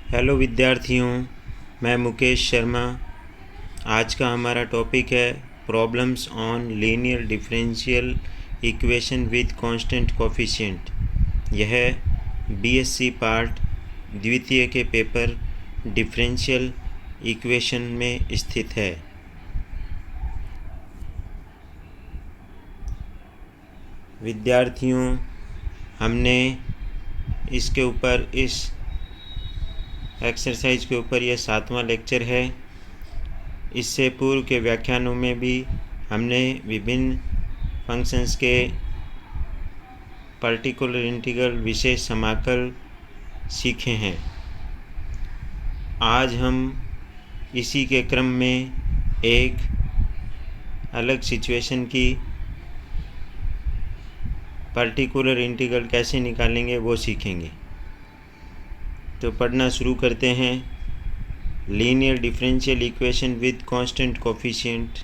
Hello विद्यार्थियों, मैं मुकेश शर्मा। आज का हमारा टॉपिक है problems on linear differential equation with constant coefficient. यह बीएससी पार्ट द्वितीय के पेपर डिफरेंशियल इक्वेशन में स्थित है। विद्यार्थियों, हमने इसके ऊपर इस एक्सरसाइज के ऊपर यह 7वां लेक्चर है। इससे पूर्व के व्याख्यानों में भी हमने विभिन्न फंक्शंस के पर्टिकुलर इंटीग्रल विशेष समाकल सीखे हैं। आज हम इसी के क्रम में एक अलग सिचुएशन की पर्टिकुलर इंटीग्रल कैसे निकालेंगे वो सीखेंगे। तो पढ़ना शुरू करते हैं। Linear differential equation with constant coefficient,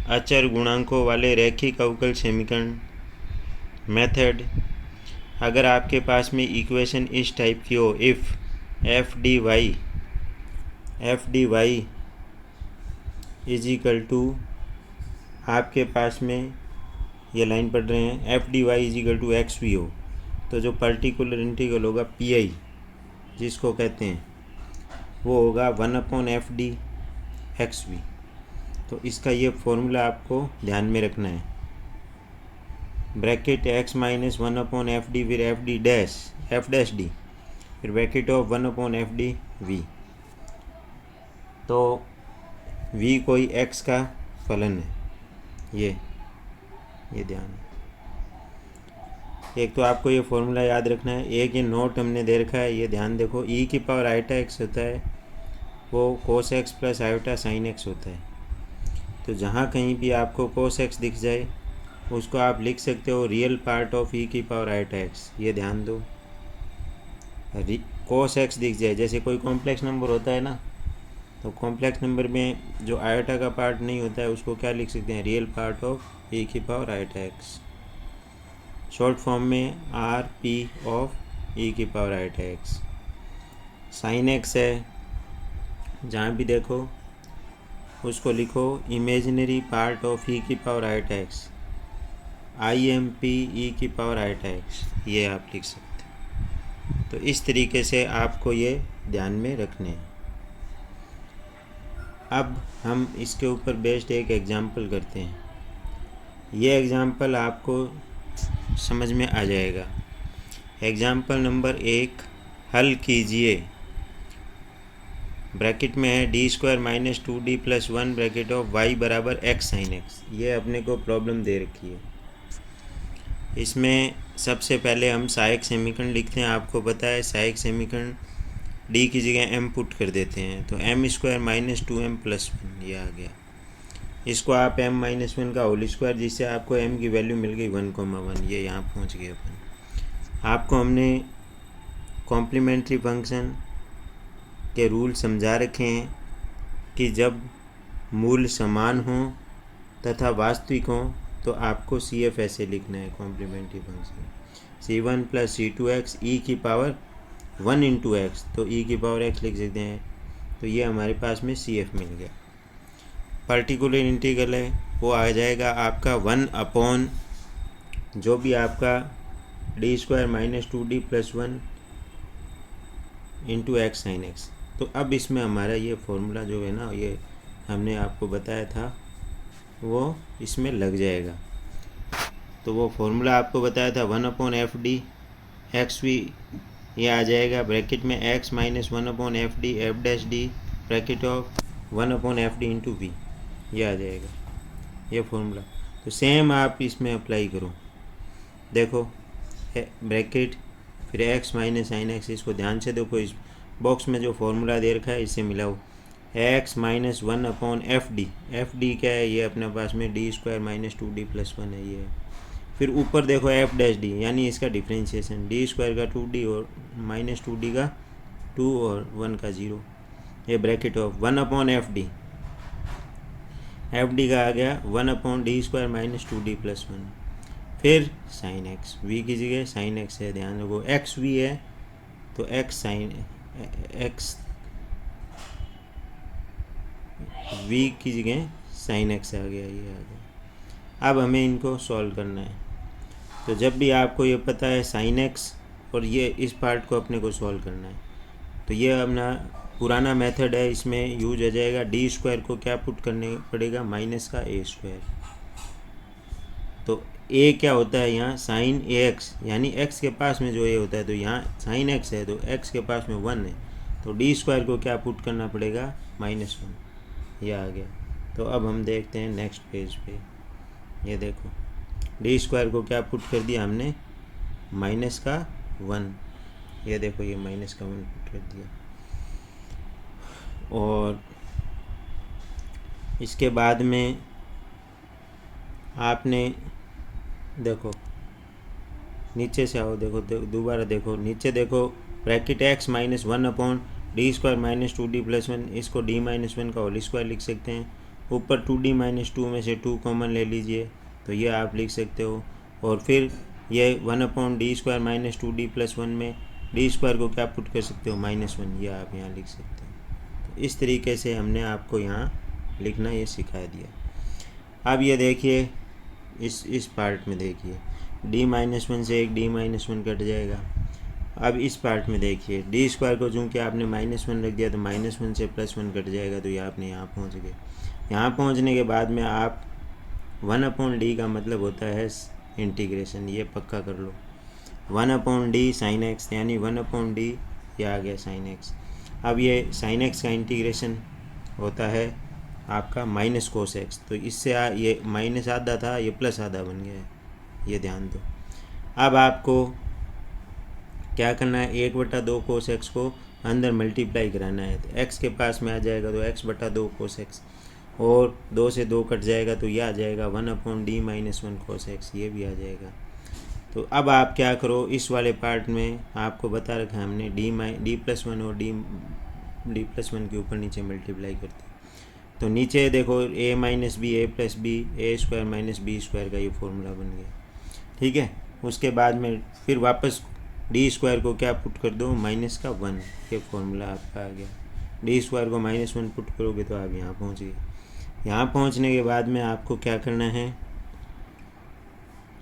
अचर गुणांकों वाले रैखिक अवकल समीकरण। मेथड, अगर आपके पास में इक्वेशन इस टाइप की हो, if F D Y is equal to, आपके पास में ये लाइन पढ़ रहे हैं, F D Y is equal to X V हो, तो जो पर्टिकुलर इंटीग्रल होगा पी आई जिसको कहते हैं वो होगा 1/f(d) एक्स वी। तो इसका ये फॉर्मूला आपको ध्यान में रखना है। ब्रैकेट x माइनस 1/f(d) फिर एफ डैश डी, फिर ब्रैकेट ऑफ 1/f(d) v। तो v कोई x का फलन है। ये ध्यान, एक तो आपको ये फॉर्मूला याद रखना है, एक ये नोट हमने दे रखा है, ये ध्यान देखो। e की पावर आयोटा x होता है वो cos x plus iota sine x होता है। तो जहाँ कहीं भी आपको cos x दिख जाए उसको आप लिख सकते हो रियल पार्ट ऑफ e की पावर आयोटा x। ये ध्यान दो, cos x दिख जाए, जैसे कोई कॉम्प्लेक्स नंबर होता है ना, तो कॉम्प्लेक्स नंबर में जो आयोटा का पार्ट नहीं होता है उसको क्या लिख सकते हैं, रियल पार्ट ऑफ e की power iota x। Short form में आर पी ऑफ ई की power iota x. Sine x है, जहाँ भी देखो उसको लिखो इमेजिनरी पार्ट ऑफ ई की power iota x, I am P E की पावर आयोटा एक्स, ये आप लिख सकते हैं। तो इस तरीके से आपको ये ध्यान में रखने हैं। अब हम इसके ऊपर बेस्ड एक एग्जाम्पल करते हैं। ये एग्जाम्पल आपको समझ में आ जाएगा। एग्जाम्पल नंबर 1 हल कीजिए। ब्रैकेट में है d² minus 2d plus 1 bracket of y बराबर x साइन x। ये अपने को प्रॉब्लम दे रखी है। इसमें सबसे पहले हम सहायक समीकरण लिखते हैं। आपको पता है सहायक समीकरण d की जगह m पुट कर देते हैं, तो m² माइनस 2m प्लस 1 ये आ गया। इसको आप m माइनस 1 का होल स्क्वायर, जिससे आपको m की वैल्यू मिल गई 1,1। ये यहाँ पहुँच गए अपन। आपको हमने कॉम्प्लीमेंट्री फंक्शन के रूल समझा रखे हैं कि जब मूल समान हों तथा वास्तविक हों तो आपको CF ऐसे लिखना है complementary function, C1 plus C2x e की पावर 1 इंटू एक्स, तो e की पावर x लिख सकते हैं। तो ये हमारे पास में CF मिल गया। पर्टिकुलर इंटीग्रल है वो आ जाएगा आपका 1 जो भी आपका d² minus 2d plus 1 into x sine x. तो अब इसमें हमारा ये फॉर्मूला जो है ना, ये हमने आपको बताया था वो इसमें लग जाएगा। तो वो फॉर्मूला आपको बताया था 1/f(d) एक्स वी, ये आ जाएगा ब्रैकेट में x minus 1/f(d) F dash D bracket of 1/f(d) into V, ये आ जाएगा ये फॉर्मूला। तो सेम आप इसमें अप्लाई करो। देखो ब्रैकेट फिर x माइनस साइन एक्स, इसको ध्यान से देखो। इस बॉक्स में जो फॉर्मूला दे रखा है इससे मिलाओ। x माइनस 1/f(d), f(d) क्या है, ये अपने पास में d² माइनस 2d प्लस 1 है, ये है। फिर ऊपर देखो एफ डैश डी, यानी इसका डिफ्रेंशिएशन, d² का 2d और माइनस 2d का 2 और 1 का 0, ये bracket of 1/f(d), F D का आ गया 1/d² माइनस 2d प्लस 1। फिर साइन एक्स, वी की जगह साइन एक्स है, ध्यान रखो एक्स वी है तो एक्स साइन एक्स वी की जगह साइन एक्स आ गया, ये आ गया। अब हमें इनको सॉल्व करना है। तो जब भी आपको ये पता है साइन एक्स और ये इस पार्ट को अपने को सॉल्व करना है, तो ये अपना पुराना मेथड है, इसमें यूज हो जाएगा। डी स्क्वायर को क्या पुट करने पड़ेगा, माइनस का ए स्क्वायर। तो ए क्या होता है यहाँ, साइन ए एक्स, यानी एक्स के पास में जो ए होता है, तो यहाँ साइन एक्स है तो एक्स के पास में 1 है, तो डी स्क्वायर को क्या पुट करना पड़ेगा, -1। यह आ गया। तो अब हम देखते हैं नेक्स्ट पेज पे। ये देखो डी स्क्वायर को क्या पुट कर दिया हमने, -1। ये देखो ये -1 पुट कर दिया। और इसके बाद में आपने देखो नीचे से आओ, देखो दोबारा देखो नीचे, देखो bracket x -1 upon D square -2d + 1, इसको d - 1 का होल स्क्वायर लिख सकते हैं। ऊपर 2d - 2 में से 2 कॉमन ले लीजिए, तो ये आप लिख सकते हो। और फिर ये 1 अपॉन डी स्क्वायर -2d + 1 में डी स्क्वायर को क्या पुट कर सकते हो, -1, ये आप यहाँ लिख सकते हो। तो इस तरीके से हमने आपको यहाँ लिखना ये सिखा दिया। अब ये देखिए इस पार्ट में देखिए d - 1 से एक d - 1 कट जाएगा। अब इस पार्ट में देखिए डी स्क्वायर को चूँकि आपने -1 रख दिया तो -1 से +1 कट जाएगा, तो ये आपने यहाँ पहुँच गए। यहाँ पहुँचने के बाद में आप 1 अपॉन डी का मतलब होता है इंटीग्रेशन, ये पक्का कर लो। 1 अपॉन डी साइन एक्स, यानी 1 अपॉन डी ये आ गया साइन एक्स। अब ये साइन एक्स का इंटीग्रेशन होता है आपका माइनस कोस एक्स, तो इससे ये माइनस आधा था, ये प्लस आधा बन गया है, ये ध्यान दो। अब आपको क्या करना है, 1/2 कोस एक्स को अंदर मल्टीप्लाई कराना है, तो एक्स के पास में आ जाएगा तो x/2 कोस एक्स, और 2 से 2 कट जाएगा तो यह आ जाएगा 1 अपॉन d - 1 कोस एक्स, ये भी आ जाएगा। तो अब आप क्या करो, इस वाले पार्ट में आपको बता रखा है हमने d+1 और d+1 के ऊपर नीचे मल्टीप्लाई करते, तो नीचे देखो a - b a + b a² - b² का ये फॉर्मूला बन गया, ठीक है। उसके बाद में फिर वापस डी स्क्वायर को क्या पुट कर दो, -1, ये फॉर्मूला आपका आ गया। डी स्क्वायर को -1 पुट करोगे तो आप यहाँ पहुँच गए। यहाँ पहुँचने के बाद में आपको क्या करना है,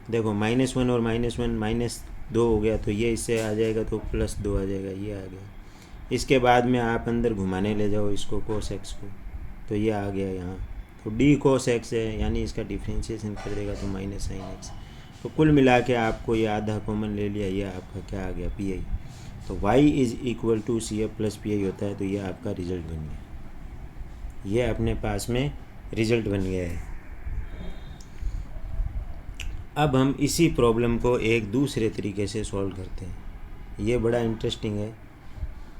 देखो -1 और -1 -2 हो गया, तो ये इससे आ जाएगा तो +2 आ जाएगा, ये आ गया। इसके बाद में आप अंदर घुमाने ले जाओ इसको कोस एक्स को, तो ये आ गया यहाँ, तो डी कोस एक्स है, यानी इसका डिफ्रेंशिएशन कर देगा तो माइनस साइन एक्स। तो कुल मिला के आपको ये आधा कॉमन ले लिया, ये आपका क्या आ गया, पी आई। तो y = CF + PI होता है, तो ये आपका रिजल्ट बन गया, ये अपने पास में रिजल्ट बन गया है। अब हम इसी प्रॉब्लम को एक दूसरे तरीके से सॉल्व करते हैं। ये बड़ा इंटरेस्टिंग है,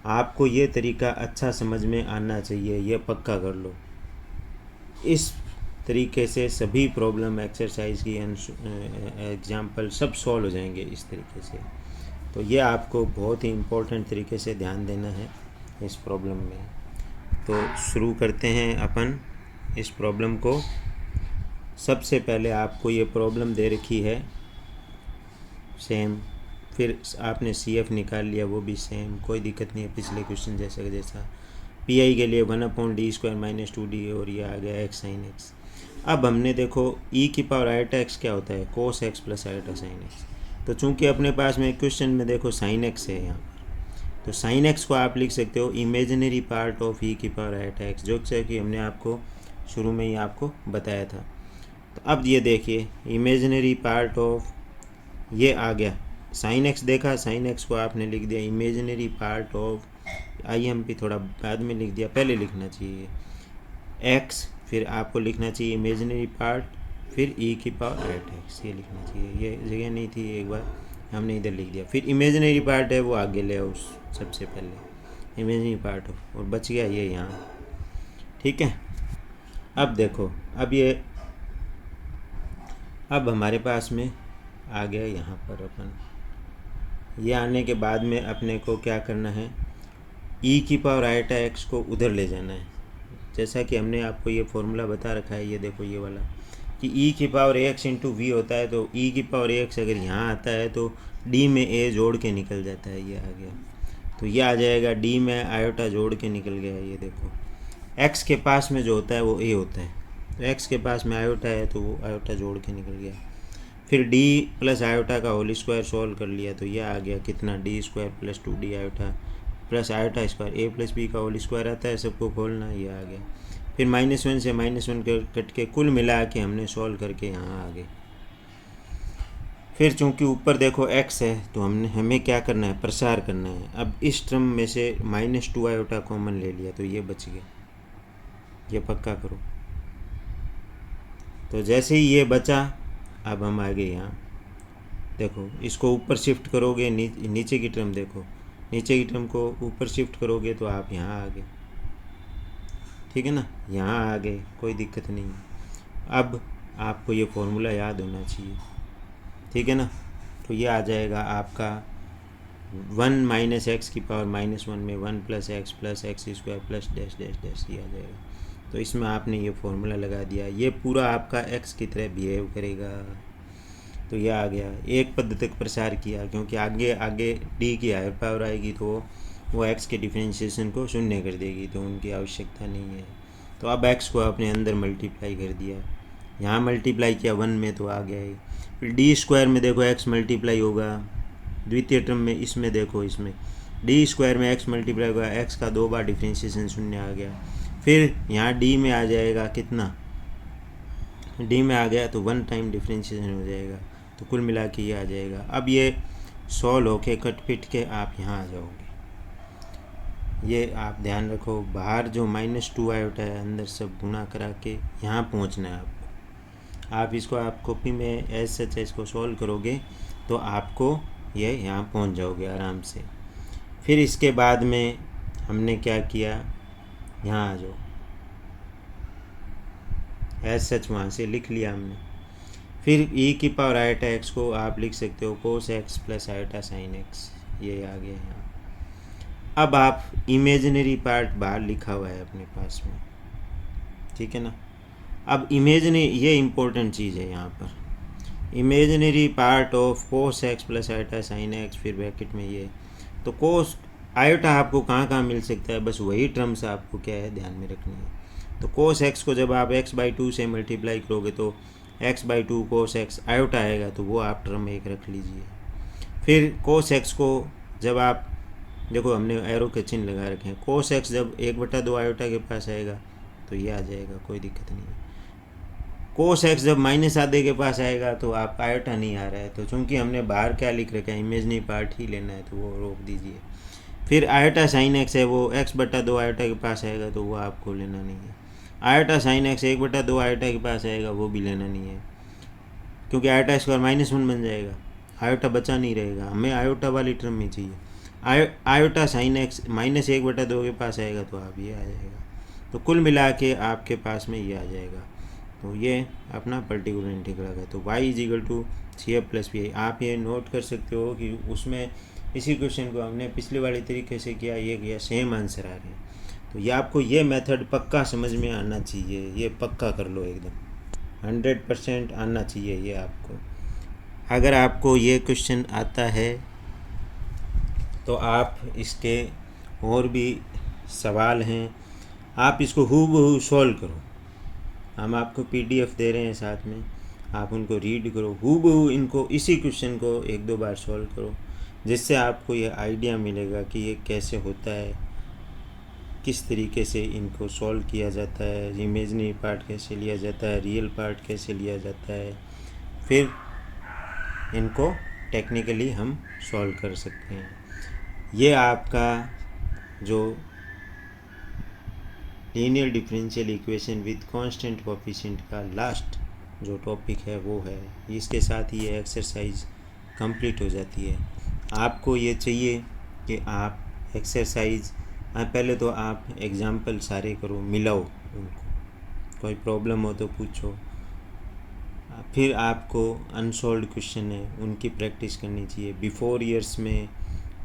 आपको ये तरीका अच्छा समझ में आना चाहिए, ये पक्का कर लो। इस तरीके से सभी प्रॉब्लम, एक्सरसाइज की एग्जाम्पल सब सॉल्व हो जाएंगे इस तरीके से। तो ये आपको बहुत ही इम्पोर्टेंट तरीके से ध्यान देना है इस प्रॉब्लम में। तो शुरू करते हैं अपन इस प्रॉब्लम को। सबसे पहले आपको ये प्रॉब्लम दे रखी है सेम, फिर आपने CF निकाल लिया, वो भी सेम, कोई दिक्कत नहीं है, पिछले क्वेश्चन जैसा। PI के लिए 1 अपॉन d² - 2d, और ये आ गया x sin x। अब हमने देखो e⁻i⁻x क्या होता है, cos x + i sin x। तो चूंकि अपने पास में क्वेश्चन में देखो sin x है यहाँ पर, तो sin x को आप लिख सकते हो इमेजिनरी पार्ट ऑफ e⁻i⁻x, जो कि हमने आपको शुरू में ही आपको बताया था। तो अब ये देखिए इमेजिनरी पार्ट ऑफ, ये आ गया sin x, देखा sin x को आपने लिख दिया इमेजिनरी पार्ट ऑफ, IMP थोड़ा बाद में लिख दिया, पहले लिखना चाहिए x, फिर आपको लिखना चाहिए इमेजिनरी पार्ट, फिर e⁻i⁻x, ये लिखना चाहिए, ये जगह नहीं थी, एक बार हमने इधर लिख दिया। फिर इमेजिनरी पार्ट है वो आगे ले आओ, सबसे पहले इमेजिनरी पार्ट ऑफ, और बच गया ये यहाँ, ठीक है। अब देखो, अब हमारे पास में आ गया यहाँ पर अपन, ये आने के बाद में अपने को क्या करना है, e⁻i⁻x को उधर ले जाना है, जैसा कि हमने आपको ये फॉर्मूला बता रखा है। ये देखो ये वाला कि e⁻x × v होता है, तो e⁻x अगर यहाँ आता है तो d में a जोड़ के निकल जाता है, ये आ गया। तो ये आ जाएगा डी में आयोटा जोड़ के निकल गया। ये देखो एक्स के पास में जो होता है वो ए होता है, तो एक्स के पास में आयोटा है तो वो आयोटा जोड़ के निकल गया। फिर डी प्लस आयोटा का होल स्क्वायर सॉल्व कर लिया तो ये आ गया कितना, D square plus 2d iota plus iota square, A plus B का होल स्क्वायर आता है, सबको खोलना, ये आ गया। फिर -1 से -1 कट के कुल मिला के हमने सॉल्व करके यहाँ आ गए। फिर चूंकि ऊपर देखो x है तो हमें क्या करना है, प्रसार करना है। अब इस टर्म में से -2 आयोटा कॉमन ले लिया तो ये बच गया, ये पक्का करो। तो जैसे ही ये बचा अब हम आ गए यहाँ, देखो इसको ऊपर शिफ्ट करोगे, नीचे की टर्म देखो, नीचे की टर्म को ऊपर शिफ्ट करोगे तो आप यहाँ आ गए, ठीक है ना, यहाँ आ गए, कोई दिक्कत नहीं है। अब आपको ये फॉर्मूला याद होना चाहिए, ठीक है ना। तो ये आ जाएगा आपका 1 - x की पावर -1 में 1 + x + x² plus dash dash dash ये आ जाएगा। तो इसमें आपने ये फॉर्मूला लगा दिया, ये पूरा आपका x की तरह बिहेव करेगा। तो ये आ गया, एक पद तक प्रसार किया, क्योंकि आगे आगे d की हायर पावर आएगी तो वो x के डिफरेंशिएशन को शून्य कर देगी, तो उनकी आवश्यकता नहीं है। तो अब x को अपने अंदर मल्टीप्लाई कर दिया, यहाँ मल्टीप्लाई किया 1 में तो आ गया है। फिर डी स्क्वायर में देखो x मल्टीप्लाई होगा, द्वितीय टर्म में इसमें देखो, इसमें डी स्क्वायर में x मल्टीप्लाई होगा, x का 2 बार डिफरेंशिएशन शून्य आ गया। फिर यहाँ d में आ जाएगा कितना, d में आ गया तो 1 टाइम डिफरेंशिएशन हो जाएगा, तो कुल मिला के ये आ जाएगा। अब ये सॉल्व होके कट पिट के आप यहाँ आ जाओगे। ये आप ध्यान रखो, बाहर जो -2 आयोटा है अंदर सब गुणा करा के यहाँ पहुँचना है आपको। आप इसको आप कॉपी में एज सच इसको सॉल्व करोगे तो आपको ये यहाँ पहुँच जाओगे आराम से। फिर इसके बाद में हमने क्या किया, यहाँ आ जाओ, एज सच वहाँ से लिख लिया हमने। फिर e की पावर आयोटा x को आप लिख सकते हो cos x plus iota sine x, ये आ गया यहाँ। अब आप इमेजिनरी पार्ट बाहर लिखा हुआ है अपने पास में, ठीक है ना। अब इमेजिनरी, ये इम्पोर्टेंट चीज़ है यहाँ पर, imaginary part of cos x plus iota sine x, फिर ब्रैकेट में ये, तो cos आयोटा आपको कहाँ कहाँ मिल सकता है, बस वही टर्म्स आपको क्या है ध्यान में रखनी है। तो cos x को जब आप x/2 से मल्टीप्लाई करोगे तो x/2 cos x आयोटा आएगा, तो वो आप टर्म एक रख लीजिए। फिर cos x को जब आप देखो, हमने एरो के चिन्ह लगा रखे हैं, cos x जब 1/2 आयोटा के पास आएगा तो ये आ जाएगा, कोई दिक्कत नहीं है। cos x जब -आधे के पास आएगा तो आपका आयोटा नहीं आ रहा है, तो चूंकि हमने बाहर क्या लिख रखा है, इमेजनरी पार्ट ही लेना है, तो वो रोक दीजिए। फिर आयोटा साइन x है, वो x/2 आयोटा के पास आएगा, तो वो आपको लेना नहीं है। आयोटा साइन x 1/2 आयोटा के पास आएगा, वो भी लेना नहीं है, क्योंकि आयोटा स्क्वायर -1 बन जाएगा, आयोटा बचा नहीं रहेगा, हमें आयोटा वाली टर्म ही चाहिए। आयोटा साइन x -1/2 के पास आएगा तो आप ये आ जाएगा, तो कुल मिला के आपके पास में ये आ जाएगा। तो ये अपना पर्टिकुलर इंटीग्रल है। तो y = CF + PI, आप ये नोट कर सकते हो कि उसमें इसी क्वेश्चन को हमने पिछले वाले तरीके से किया, ये किया, सेम आंसर आ रहे हैं। तो ये आपको ये मेथड पक्का समझ में आना चाहिए, ये पक्का कर लो, एकदम 100% आना चाहिए ये आपको। अगर आपको ये क्वेश्चन आता है तो आप इसके और भी सवाल हैं, आप इसको हूबहू सॉल्व करो। हम आपको PDF दे रहे हैं साथ में, आप उनको रीड करो, हूबहू इनको इसी क्वेश्चन को 1-2 बार सॉल्व करो, जिससे आपको ये आइडिया मिलेगा कि ये कैसे होता है, किस तरीके से इनको सॉल्व किया जाता है, इमेजनरी पार्ट कैसे लिया जाता है, रियल पार्ट कैसे लिया जाता है, फिर इनको टेक्निकली हम सॉल्व कर सकते हैं। ये आपका जो linear differential equation with constant coefficient का लास्ट जो टॉपिक है वो है, इसके साथ ही ये एक्सरसाइज कंप्लीट हो जाती है। आपको ये चाहिए कि आप एक्सरसाइज पहले तो आप एग्जाम्पल सारे करो, मिलाओ उनको, कोई प्रॉब्लम हो तो पूछो। फिर आपको अनसॉल्व्ड क्वेश्चन है उनकी प्रैक्टिस करनी चाहिए। बिफोर ईयर्स में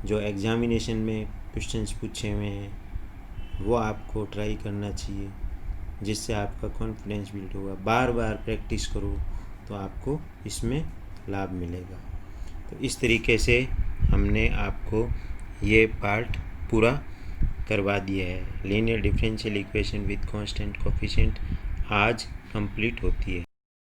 जो एग्जामिनेशन में क्वेश्चंस पूछे हुए हैं वो आपको ट्राई करना चाहिए, जिससे आपका कॉन्फिडेंस बिल्ड होगा। बार बार प्रैक्टिस करो तो आपको इसमें लाभ मिलेगा। तो इस तरीके से हमने आपको ये पार्ट पूरा करवा दिया है। Linear differential equation with constant coefficient आज कंप्लीट होती है।